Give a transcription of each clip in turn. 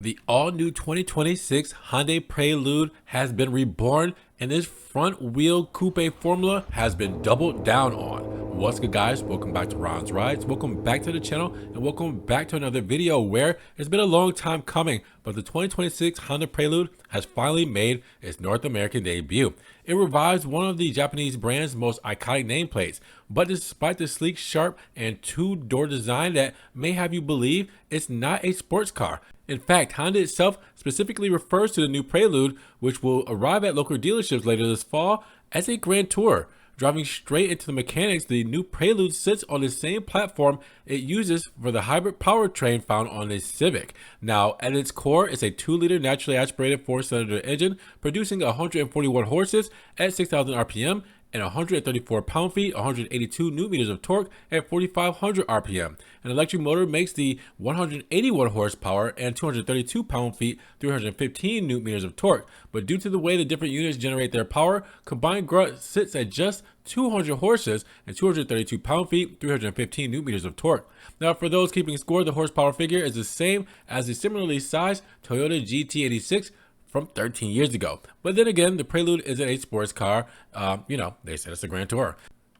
The all-new 2026 Honda Prelude has been reborn, and this front-wheel coupe formula has been doubled down on. What's good, guys? Welcome back to Ron's Rides. Welcome back to the channel, and welcome back to another video where it's been a long time coming, but the 2026 Honda Prelude has finally made its North American debut. It revives one of the Japanese brand's most iconic nameplates, but despite the sleek, sharp, and two-door design that may have you believe it's not a sports car. In fact, Honda itself specifically refers to the new Prelude, which will arrive at local dealerships later this fall, as a Grand Tourer. Driving straight into the mechanics, the new Prelude sits on the same platform it uses for the hybrid powertrain found on the Civic. Now, at its core, it's a 2-liter naturally aspirated 4-cylinder engine, producing 141 horses at 6,000 RPM, and 134 pound-feet, 182 newton-meters of torque at 4,500 RPM. An electric motor makes the 181 horsepower and 232 pound-feet, 315 newton-meters of torque. But due to the way the different units generate their power, combined grunt sits at just 200 horses and 232 pound-feet, 315 newton-meters of torque. Now, for those keeping score, the horsepower figure is the same as the similarly sized Toyota GT86 from 13 years ago. But then again, the Prelude isn't a sports car. They said it's a Grand Tourer.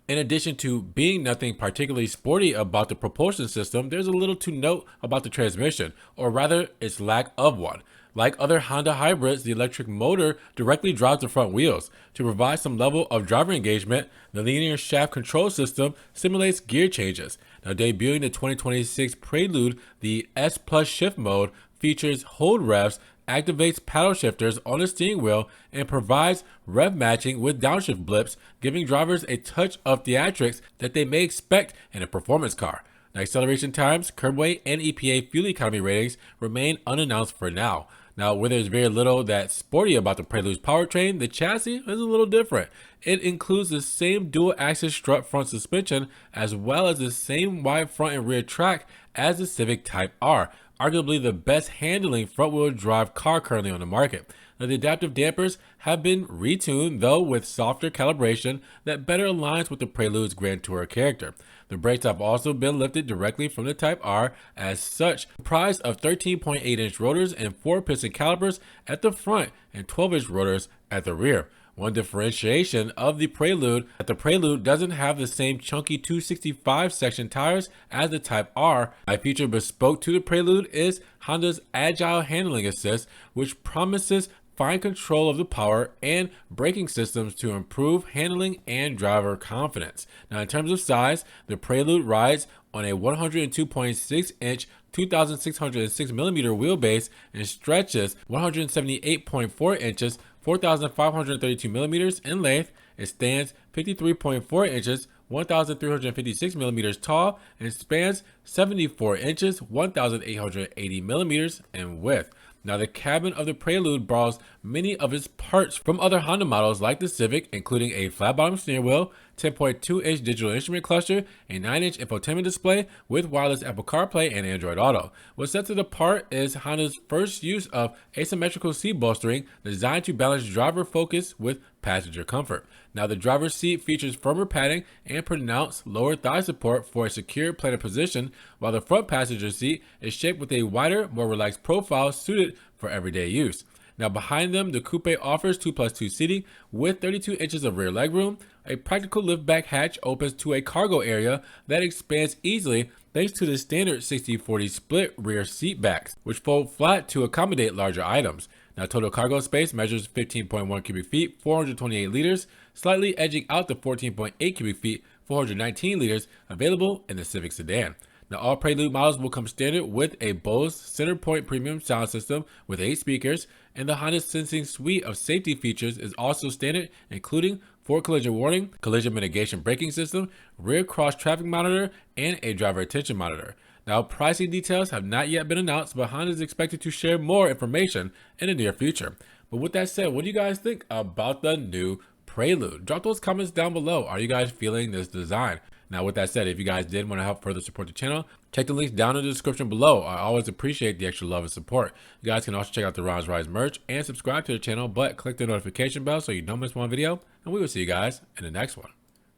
In addition to being nothing particularly sporty about the propulsion system, there's a little to note about the transmission, or rather its lack of one. Like other Honda hybrids, the electric motor directly drives the front wheels. To provide some level of driver engagement, the linear shaft control system simulates gear changes. Now, debuting the 2026 Prelude, the S Plus Shift mode features hold revs, activates paddle shifters on the steering wheel, and provides rev matching with downshift blips, giving drivers a touch of theatrics that they may expect in a performance car. Now, acceleration times, curb weight, and EPA fuel economy ratings remain unannounced for now. Now, where there's very little that's sporty about the Prelude's powertrain, the chassis is a little different. It includes the same dual-axis strut front suspension, as well as the same wide front and rear track as the Civic Type R, arguably the best handling front-wheel drive car currently on the market. Now, the adaptive dampers have been retuned, though with softer calibration that better aligns with the Prelude's Grand Tourer character. The brakes have also been lifted directly from the Type R, as such, comprised of 13.8-inch rotors and 4-piston calipers at the front and 12-inch rotors at the rear. One differentiation of the Prelude, that the Prelude doesn't have the same chunky 265 section tires as the Type R. A feature bespoke to the Prelude is Honda's Agile Handling Assist, which promises fine control of the power and braking systems to improve handling and driver confidence. Now, in terms of size, the Prelude rides on a 102.6-inch 2,606 millimeter wheelbase and stretches 178.4 inches 4,532 millimeters in length. It stands 53.4 inches 1,356 millimeters tall and spans 74 inches 1,880 millimeters in width. Now, the cabin of the Prelude borrows many of its parts from other Honda models like the Civic, including a flat-bottom steering wheel, 10.2-inch digital instrument cluster, a 9-inch infotainment display with wireless Apple CarPlay and Android Auto. What sets it apart is Honda's first use of asymmetrical seat bolstering designed to balance driver focus with passenger comfort. Now, the driver's seat features firmer padding and pronounced lower thigh support for a secure plantar position, while the front passenger seat is shaped with a wider, more relaxed profile suited for everyday use. Now, behind them, the coupe offers 2+2 seating with 32 inches of rear legroom. A practical liftback hatch opens to a cargo area that expands easily thanks to the standard 60-40 split rear seat backs, which fold flat to accommodate larger items. Now, total cargo space measures 15.1 cubic feet, 428 liters, slightly edging out the 14.8 cubic feet, 419 liters available in the Civic sedan. Now, all Prelude models will come standard with a Bose Centerpoint premium sound system with 8 speakers, and the Honda Sensing suite of safety features is also standard, including forward collision warning, collision mitigation braking system, rear cross traffic monitor, and a driver attention monitor. Now, pricing details have not yet been announced, but Honda is expected to share more information in the near future. But with that said, what do you guys think about the new Prelude? Drop those comments down below. Are you guys feeling this design? Now, with that said, if you guys did want to help further support the channel, check the links down in the description below. I always appreciate the extra love and support. You guys can also check out the Ron's Rides merch and subscribe to the channel, but click the notification bell so you don't miss one video, and we will see you guys in the next one.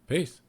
Peace.